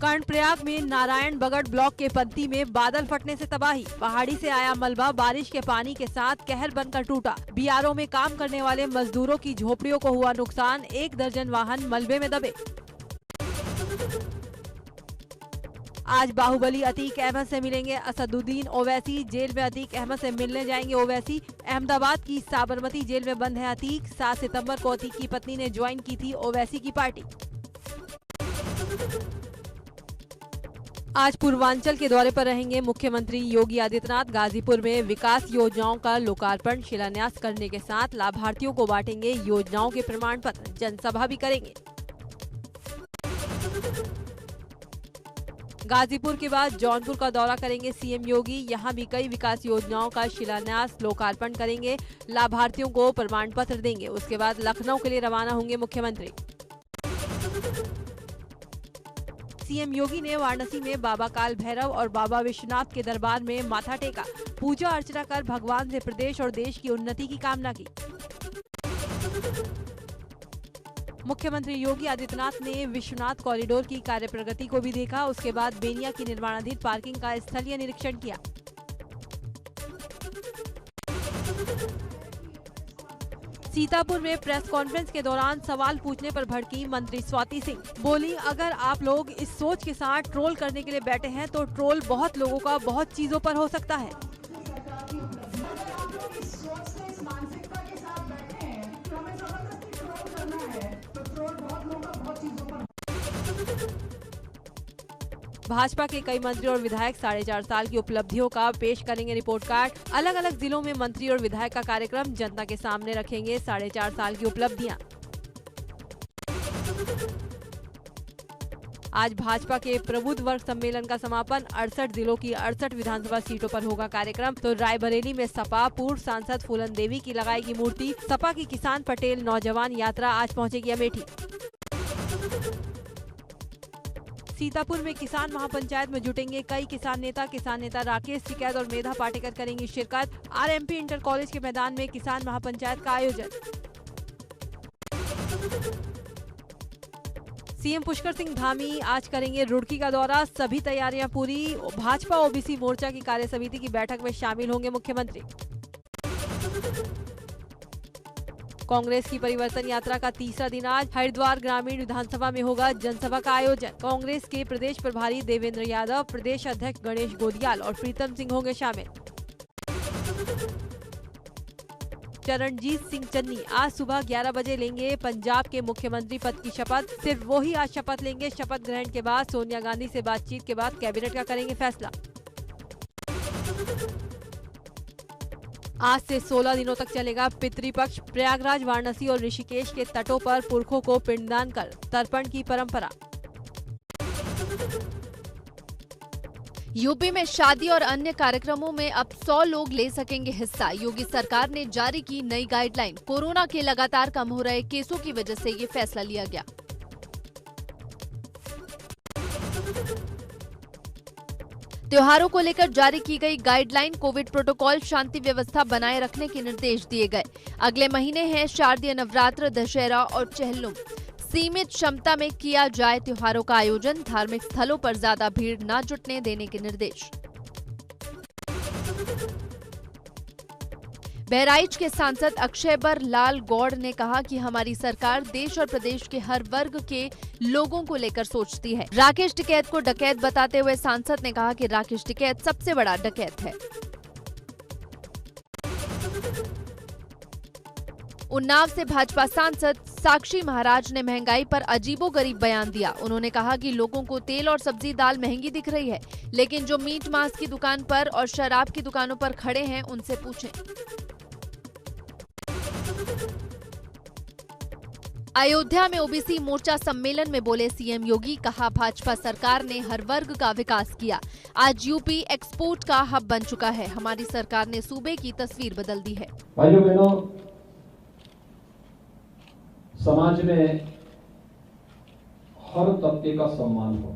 कर्णप्रयाग में नारायण बगड़ ब्लॉक के पंती में बादल फटने से तबाही। पहाड़ी से आया मलबा बारिश के पानी के साथ कहर बनकर टूटा। बीआरओ में काम करने वाले मजदूरों की झोपड़ियों को हुआ नुकसान। 1 दर्जन वाहन मलबे में दबे। आज बाहुबली अतीक अहमद से मिलेंगे असदुद्दीन ओवैसी। जेल में अतीक अहमद से मिलने जाएंगे ओवैसी। अहमदाबाद की साबरमती जेल में बंद है अतीक। 7 सितंबर को अतीक की पत्नी ने ज्वाइन की थी ओवैसी की पार्टी। आज पूर्वांचल के दौरे पर रहेंगे मुख्यमंत्री योगी आदित्यनाथ। गाजीपुर में विकास योजनाओं का लोकार्पण शिलान्यास करने के साथ लाभार्थियों को बांटेंगे योजनाओं के प्रमाण पत्र। जनसभा भी करेंगे। गाजीपुर के बाद जौनपुर का दौरा करेंगे सीएम योगी। यहां भी कई विकास योजनाओं का शिलान्यास लोकार्पण करेंगे। लाभार्थियों को प्रमाण पत्र देंगे। उसके बाद लखनऊ के लिए रवाना होंगे मुख्यमंत्री। सीएम योगी ने वाराणसी में बाबा काल भैरव और बाबा विश्वनाथ के दरबार में माथा टेका। पूजा अर्चना कर भगवान से प्रदेश और देश की उन्नति की कामना की। मुख्यमंत्री योगी आदित्यनाथ ने विश्वनाथ कॉरिडोर की कार्य प्रगति को भी देखा। उसके बाद बेनिया की निर्माणाधीन पार्किंग का स्थलीय निरीक्षण किया। सीतापुर में प्रेस कॉन्फ्रेंस के दौरान सवाल पूछने पर भड़की मंत्री स्वाति सिंह। बोली, अगर आप लोग इस सोच के साथ ट्रोल करने के लिए बैठे हैं तो ट्रोल बहुत लोगों का बहुत चीजों पर हो सकता है। भाजपा के कई मंत्री और विधायक 4.5 साल की उपलब्धियों का पेश करेंगे रिपोर्ट कार्ड। अलग अलग जिलों में मंत्री और विधायक का कार्यक्रम। जनता के सामने रखेंगे 4.5 साल की उपलब्धियां। आज भाजपा के प्रबुद्ध वर्ग सम्मेलन का समापन। 68 जिलों की 68 विधानसभा सीटों पर होगा कार्यक्रम। तो रायबरेली में सपा पूर्व सांसद फूलन देवी की लगाएगी मूर्ति। सपा की किसान पटेल नौजवान यात्रा आज पहुंचेगी अमेठी। सीतापुर में किसान महापंचायत में जुटेंगे कई किसान नेता राकेश टिकैत और मेधा पाटेकर करेंगी शिरकत। आरएमपी इंटर कॉलेज के मैदान में किसान महापंचायत का आयोजन। सीएम पुष्कर सिंह धामी आज करेंगे रुड़की का दौरा। सभी तैयारियां पूरी। भाजपा ओबीसी मोर्चा की कार्य समिति की बैठक में शामिल होंगे मुख्यमंत्री। कांग्रेस की परिवर्तन यात्रा का तीसरा दिन आज हरिद्वार ग्रामीण विधानसभा में होगा जनसभा का आयोजन। कांग्रेस के प्रदेश प्रभारी देवेंद्र यादव, प्रदेश अध्यक्ष गणेश गोदियाल और प्रीतम सिंह होंगे शामिल। चरणजीत सिंह चन्नी आज सुबह 11 बजे लेंगे पंजाब के मुख्यमंत्री पद की शपथ। सिर्फ वो ही आज शपथ लेंगे। शपथ ग्रहण के बाद सोनिया गांधी से बातचीत के बाद कैबिनेट का करेंगे फैसला। आज से 16 दिनों तक चलेगा पितृपक्ष। प्रयागराज, वाराणसी और ऋषिकेश के तटों पर पुरखों को पिंडदान कर तर्पण की परंपरा। यूपी में शादी और अन्य कार्यक्रमों में अब 100 लोग ले सकेंगे हिस्सा। योगी सरकार ने जारी की नई गाइडलाइन। कोरोना के लगातार कम हो रहे केसों की वजह से ये फैसला लिया गया। त्योहारों को लेकर जारी की गई गाइडलाइन। कोविड प्रोटोकॉल, शांति व्यवस्था बनाए रखने के निर्देश दिए गए। अगले महीने हैं शारदीय नवरात्र, दशहरा और चेहल्लुम। सीमित क्षमता में किया जाए त्योहारों का आयोजन। धार्मिक स्थलों पर ज्यादा भीड़ न जुटने देने के निर्देश। बहराइच के सांसद अक्षयबर लाल गौड़ ने कहा कि हमारी सरकार देश और प्रदेश के हर वर्ग के लोगों को लेकर सोचती है। राकेश टिकैत को डकैत बताते हुए सांसद ने कहा कि राकेश टिकैत सबसे बड़ा डकैत है। उन्नाव से भाजपा सांसद साक्षी महाराज ने महंगाई पर अजीबोगरीब बयान दिया। उन्होंने कहा कि लोगों को तेल और सब्जी दाल महंगी दिख रही है, लेकिन जो मीट मांस की दुकान पर और शराब की दुकानों पर खड़े हैं उनसे पूछें। अयोध्या में ओबीसी मोर्चा सम्मेलन में बोले सीएम योगी। कहा, भाजपा सरकार ने हर वर्ग का विकास किया। आज यूपी एक्सपोर्ट का हब बन चुका है। हमारी सरकार ने सूबे की तस्वीर बदल दी है। भाइयों बहनों, समाज में हर तबके का सम्मान हो,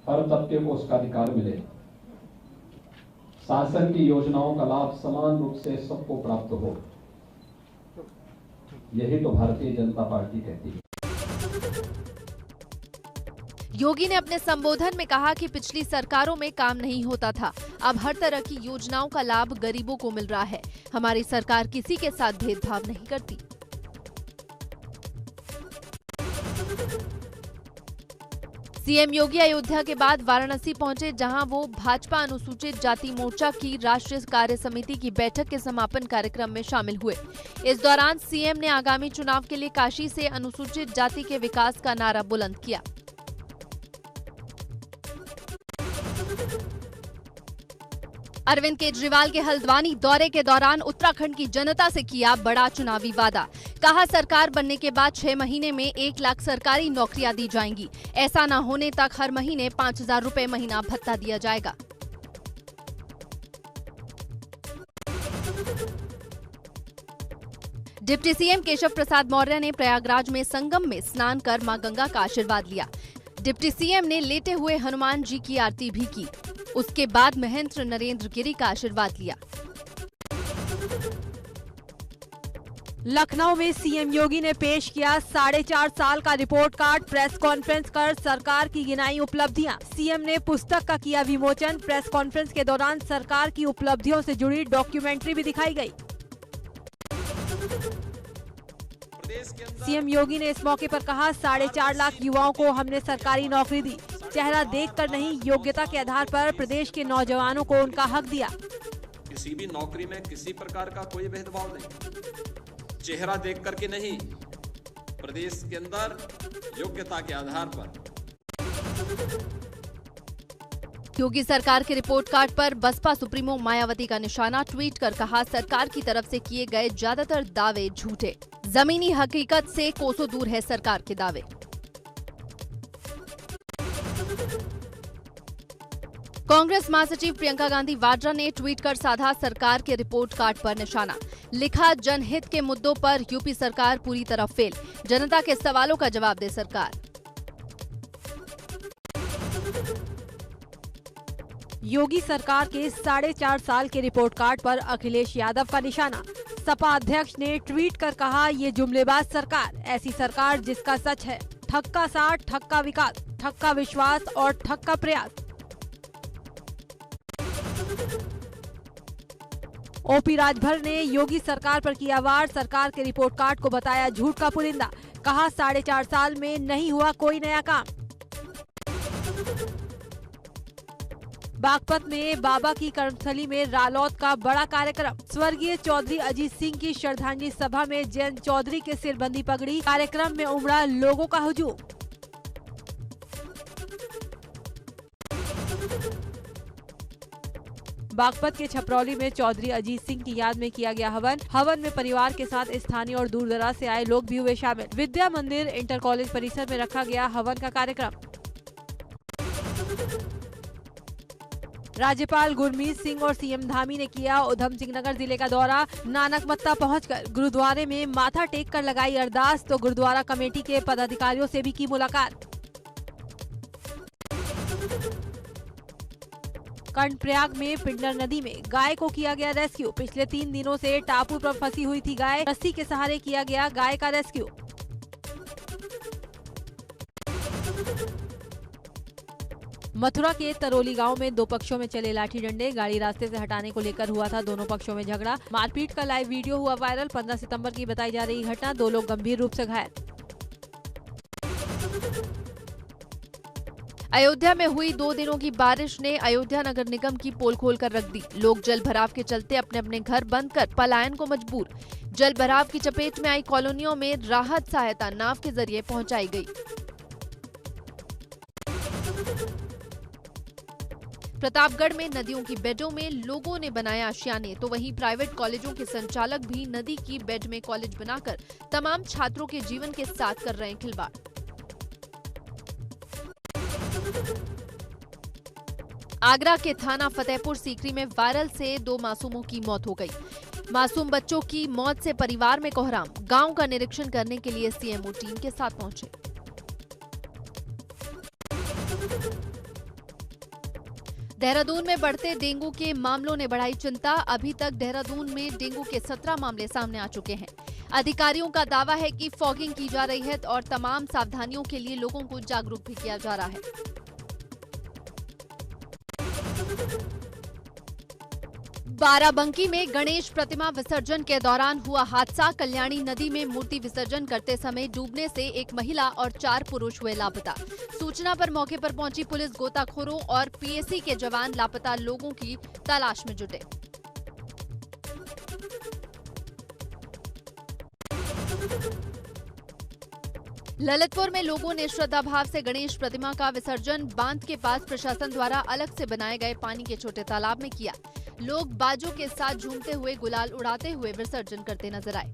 हर तबके को उसका अधिकार मिले, शासन की योजनाओं का लाभ समान रूप से सबको प्राप्त हो, यही तो भारतीय जनता पार्टी कहती है। योगी ने अपने संबोधन में कहा कि पिछली सरकारों में काम नहीं होता था, अब हर तरह की योजनाओं का लाभ गरीबों को मिल रहा है। हमारी सरकार किसी के साथ भेदभाव नहीं करती। सीएम योगी अयोध्या के बाद वाराणसी पहुंचे, जहां वो भाजपा अनुसूचित जाति मोर्चा की राष्ट्रीय कार्य समिति की बैठक के समापन कार्यक्रम में शामिल हुए। इस दौरान सीएम ने आगामी चुनाव के लिए काशी से अनुसूचित जाति के विकास का नारा बुलंद किया। अरविंद केजरीवाल के हल्द्वानी दौरे के दौरान उत्तराखंड की जनता से किया बड़ा चुनावी वादा। कहा, सरकार बनने के बाद 6 महीने में 1 लाख सरकारी नौकरियां दी जाएंगी। ऐसा न होने तक हर महीने 5,000 रुपए महीना भत्ता दिया जाएगा। डिप्टी सीएम केशव प्रसाद मौर्य ने प्रयागराज में संगम में स्नान कर मां गंगा का आशीर्वाद लिया। डिप्टी सीएम ने लेटे हुए हनुमान जी की आरती भी की। उसके बाद महेंद्र नरेंद्र गिरी का आशीर्वाद लिया। लखनऊ में सीएम योगी ने पेश किया 4.5 साल का रिपोर्ट कार्ड। प्रेस कॉन्फ्रेंस कर सरकार की गिनाई उपलब्धियां। सीएम ने पुस्तक का किया विमोचन। प्रेस कॉन्फ्रेंस के दौरान सरकार की उपलब्धियों से जुड़ी डॉक्यूमेंट्री भी दिखाई गई। सीएम योगी ने इस मौके पर कहा, 4.5 लाख युवाओं को हमने सरकारी नौकरी दी। चेहरा देखकर नहीं, योग्यता के आधार पर प्रदेश के नौजवानों को उनका हक दिया। किसी भी नौकरी में किसी प्रकार का कोई भेदभाव नहीं, चेहरा देख करके नहीं, प्रदेश के अंदर योग्यता के आधार पर। योगी सरकार के रिपोर्ट कार्ड पर बसपा सुप्रीमो मायावती का निशाना। ट्वीट कर कहा, सरकार की तरफ से किए गए ज्यादातर दावे झूठे, जमीनी हकीकत से कोसों दूर है सरकार के दावे। कांग्रेस महासचिव प्रियंका गांधी वाड्रा ने ट्वीट कर साधा सरकार के रिपोर्ट कार्ड पर निशाना। लिखा, जनहित के मुद्दों पर यूपी सरकार पूरी तरह फेल, जनता के सवालों का जवाब दे सरकार। योगी सरकार के 4.5 साल के रिपोर्ट कार्ड पर अखिलेश यादव का निशाना। सपा अध्यक्ष ने ट्वीट कर कहा, ये जुमलेबाज सरकार, ऐसी सरकार जिसका सच है ठग का साथ, ठग का विकास, ठग का विश्वास और ठग का प्रयास। ओपी राजभर ने योगी सरकार पर किया वार। सरकार के रिपोर्ट कार्ड को बताया झूठ का पुलिंदा। कहा, 4.5 साल में नहीं हुआ कोई नया काम। बागपत में बाबा की कर्मस्थली में रालौत का बड़ा कार्यक्रम। स्वर्गीय चौधरी अजीत सिंह की श्रद्धांजलि सभा में जयंत चौधरी के सिरबंदी पगड़ी। कार्यक्रम में उमड़ा लोगों का हुजूम। बागपत के छपरौली में चौधरी अजीत सिंह की याद में किया गया हवन। हवन में परिवार के साथ स्थानीय और दूर दराज से आए लोग भी हुए शामिल। विद्या मंदिर इंटर कॉलेज परिसर में रखा गया हवन का कार्यक्रम। राज्यपाल गुरमीत सिंह और सीएम धामी ने किया उधम सिंह नगर जिले का दौरा। नानकमत्ता पहुंचकर गुरुद्वारे में माथा टेक कर लगाई अरदास, तो गुरुद्वारा कमेटी के पदाधिकारियों से भी की मुलाकात। कर्णप्रयाग में पिंडर नदी में गाय को किया गया रेस्क्यू। पिछले 3 दिनों से टापू पर फंसी हुई थी गाय। रस्सी के सहारे किया गया गाय का रेस्क्यू। मथुरा के तरौली गांव में 2 पक्षों में चले लाठी डंडे। गाड़ी रास्ते से हटाने को लेकर हुआ था दोनों पक्षों में झगड़ा। मारपीट का लाइव वीडियो हुआ वायरल। 15 सितंबर की बताई जा रही घटना। 2 लोग गंभीर रूप से घायल। अयोध्या में हुई 2 दिनों की बारिश ने अयोध्या नगर निगम की पोल खोलकर रख दी। लोग जल भराव के चलते अपने अपने घर बंद कर पलायन को मजबूर। जल भराव की चपेट में आई कॉलोनियों में राहत सहायता नाव के जरिए पहुंचाई गई। प्रतापगढ़ में नदियों की बेडों में लोगों ने बनाया आशियाने, तो वहीं प्राइवेट कॉलेजों के संचालक भी नदी की बेड में कॉलेज बनाकर तमाम छात्रों के जीवन के साथ कर रहे हैं खिलवाड़। आगरा के थाना फतेहपुर सीकरी में वायरल से 2 मासूमों की मौत हो गई। मासूम बच्चों की मौत से परिवार में कोहराम। गांव का निरीक्षण करने के लिए सीएमओ टीम के साथ पहुंचे। देहरादून में बढ़ते डेंगू के मामलों ने बढ़ाई चिंता। अभी तक देहरादून में डेंगू के 17 मामले सामने आ चुके हैं। अधिकारियों का दावा है कि फॉगिंग की जा रही है और तमाम सावधानियों के लिए लोगों को जागरूक भी किया जा रहा है। बाराबंकी में गणेश प्रतिमा विसर्जन के दौरान हुआ हादसा। कल्याणी नदी में मूर्ति विसर्जन करते समय डूबने से एक महिला और 4 पुरुष हुए लापता। सूचना पर मौके पर पहुंची पुलिस गोताखोरों और पीएसी के जवान लापता लोगों की तलाश में जुटे। ललितपुर में लोगों ने श्रद्धा भाव से गणेश प्रतिमा का विसर्जन बांध के पास प्रशासन द्वारा अलग से बनाए गए पानी के छोटे तालाब में किया। लोग बाजों के साथ झूमते हुए गुलाल उड़ाते हुए विसर्जन करते नजर आए।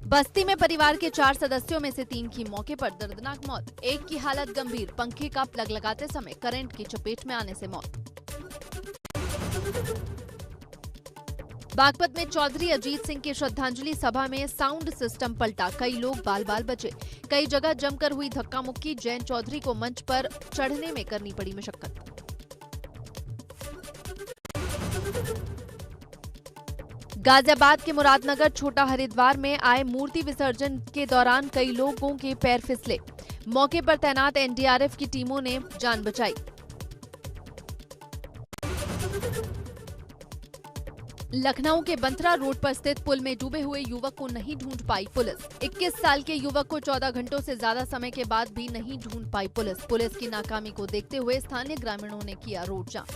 बस्ती में परिवार के 4 सदस्यों में से 3 की मौके पर दर्दनाक मौत। एक की हालत गंभीर, पंखे का प्लग लगाते समय करंट की चपेट में आने से मौत। बागपत में चौधरी अजीत सिंह की श्रद्धांजलि सभा में साउंड सिस्टम पलटा, कई लोग बाल बाल बचे। कई जगह जमकर हुई धक्का मुक्की, जैन चौधरी को मंच पर चढ़ने में करनी पड़ी मशक्कत। गाजियाबाद के मुरादनगर छोटा हरिद्वार में आए मूर्ति विसर्जन के दौरान कई लोगों के पैर फिसले। मौके पर तैनात एनडीआरएफ की टीमों ने जान बचाई। लखनऊ के बंथरा रोड पर स्थित पुल में डूबे हुए युवक को नहीं ढूंढ पाई पुलिस। 21 साल के युवक को 14 घंटों से ज्यादा समय के बाद भी नहीं ढूंढ पाई पुलिस। पुलिस की नाकामी को देखते हुए स्थानीय ग्रामीणों ने किया रोड जाम।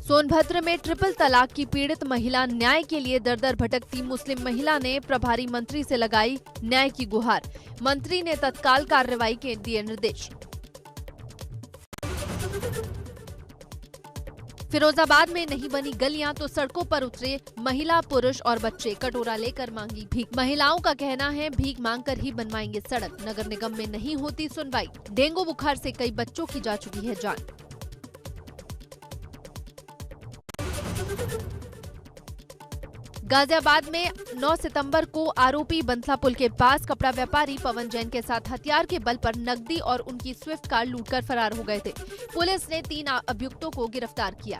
सोनभद्र में ट्रिपल तलाक की पीड़ित महिला न्याय के लिए दर-दर भटकती मुस्लिम महिला ने प्रभारी मंत्री से लगाई न्याय की गुहार। मंत्री ने तत्काल कार्रवाई के दिए निर्देश। फिरोजाबाद में नहीं बनी गलियां तो सड़कों पर उतरे महिला, पुरुष और बच्चे। कटोरा लेकर मांगी भीख। महिलाओं का कहना है भीख मांगकर ही बनवाएंगे सड़क। नगर निगम में नहीं होती सुनवाई। डेंगू बुखार से कई बच्चों की जा चुकी है जान। गाजियाबाद में 9 सितंबर को आरोपी बंसला पुल के पास कपड़ा व्यापारी पवन जैन के साथ हथियार के बल पर नकदी और उनकी स्विफ्ट कार लूटकर फरार हो गए थे। पुलिस ने 3 अभियुक्तों को गिरफ्तार किया।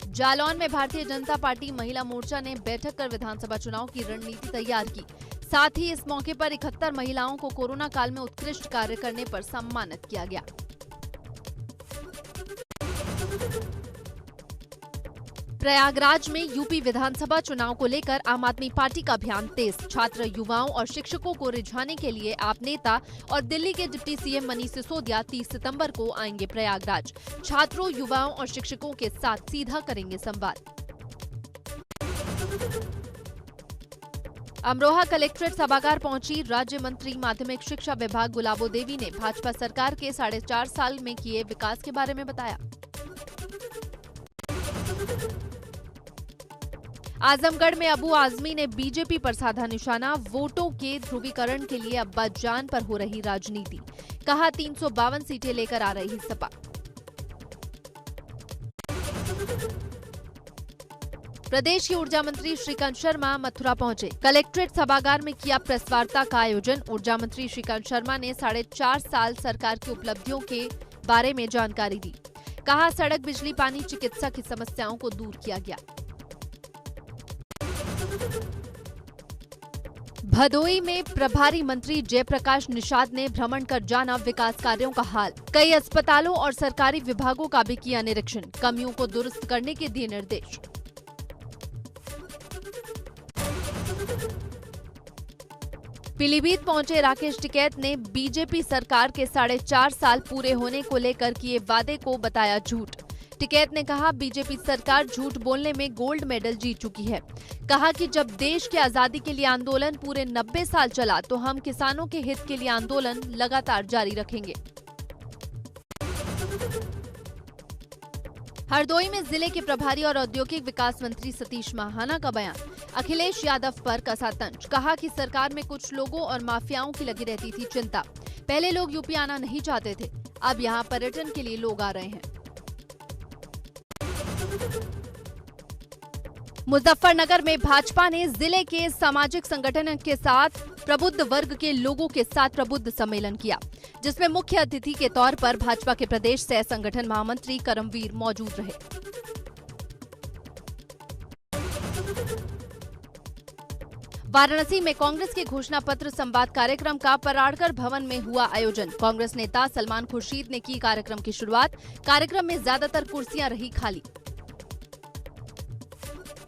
जालौन में भारतीय जनता पार्टी महिला मोर्चा ने बैठक कर विधानसभा चुनाव की रणनीति तैयार की। साथ ही इस मौके पर 71 महिलाओं को कोरोना काल में उत्कृष्ट कार्य करने पर सम्मानित किया गया। प्रयागराज में यूपी विधानसभा चुनाव को लेकर आम आदमी पार्टी का अभियान तेज। छात्र, युवाओं और शिक्षकों को रिझाने के लिए आप नेता और दिल्ली के डिप्टी सीएम मनीष सिसोदिया 30 सितंबर को आएंगे प्रयागराज। छात्रों, युवाओं और शिक्षकों के साथ सीधा करेंगे संवाद। अमरोहा कलेक्ट्रेट सभागार पहुंची राज्य मंत्री माध्यमिक शिक्षा विभाग गुलाबो देवी ने भाजपा सरकार के 4.5 साल में किए विकास के बारे में बताया। आजमगढ़ में अबू आजमी ने बीजेपी पर साधा निशाना। वोटों के ध्रुवीकरण के लिए अब्बा जान पर हो रही राजनीति। कहा 352 सीटें लेकर आ रही सपा। प्रदेश की ऊर्जा मंत्री श्रीकांत शर्मा मथुरा पहुंचे। कलेक्ट्रेट सभागार में किया प्रेस वार्ता का आयोजन। ऊर्जा मंत्री श्रीकांत शर्मा ने 4.5 साल सरकार की उपलब्धियों के बारे में जानकारी दी। कहा सड़क, बिजली, पानी, चिकित्सा की समस्याओं को दूर किया गया। भदोई में प्रभारी मंत्री जयप्रकाश निषाद ने भ्रमण कर जाना विकास कार्यों का हाल। कई अस्पतालों और सरकारी विभागों का भी किया निरीक्षण। कमियों को दुरुस्त करने के दिए निर्देश। पीलीभीत पहुंचे राकेश टिकैत ने बीजेपी सरकार के 4.5 साल पूरे होने को लेकर किए वादे को बताया झूठ। टिकैत ने कहा बीजेपी सरकार झूठ बोलने में गोल्ड मेडल जीत चुकी है। कहा कि जब देश की आजादी के लिए आंदोलन पूरे 90 साल चला तो हम किसानों के हित के लिए आंदोलन लगातार जारी रखेंगे। हरदोई में जिले के प्रभारी और औद्योगिक विकास मंत्री सतीश महाना का बयान। अखिलेश यादव पर कसा तंज। कहा कि सरकार में कुछ लोगों और माफियाओं की लगी रहती थी चिंता। पहले लोग यूपी आना नहीं चाहते थे, अब यहां पर्यटन के लिए लोग आ रहे हैं। मुजफ्फरनगर में भाजपा ने जिले के सामाजिक संगठन के साथ प्रबुद्ध वर्ग के लोगों के साथ प्रबुद्ध सम्मेलन किया, जिसमें मुख्य अतिथि के तौर पर भाजपा के प्रदेश सह संगठन महामंत्री करमवीर मौजूद रहे। वाराणसी में कांग्रेस के घोषणा पत्र संवाद कार्यक्रम का पराड़कर भवन में हुआ आयोजन। कांग्रेस नेता सलमान खुर्शीद ने की कार्यक्रम की शुरुआत। कार्यक्रम में ज्यादातर कुर्सियां रही खाली।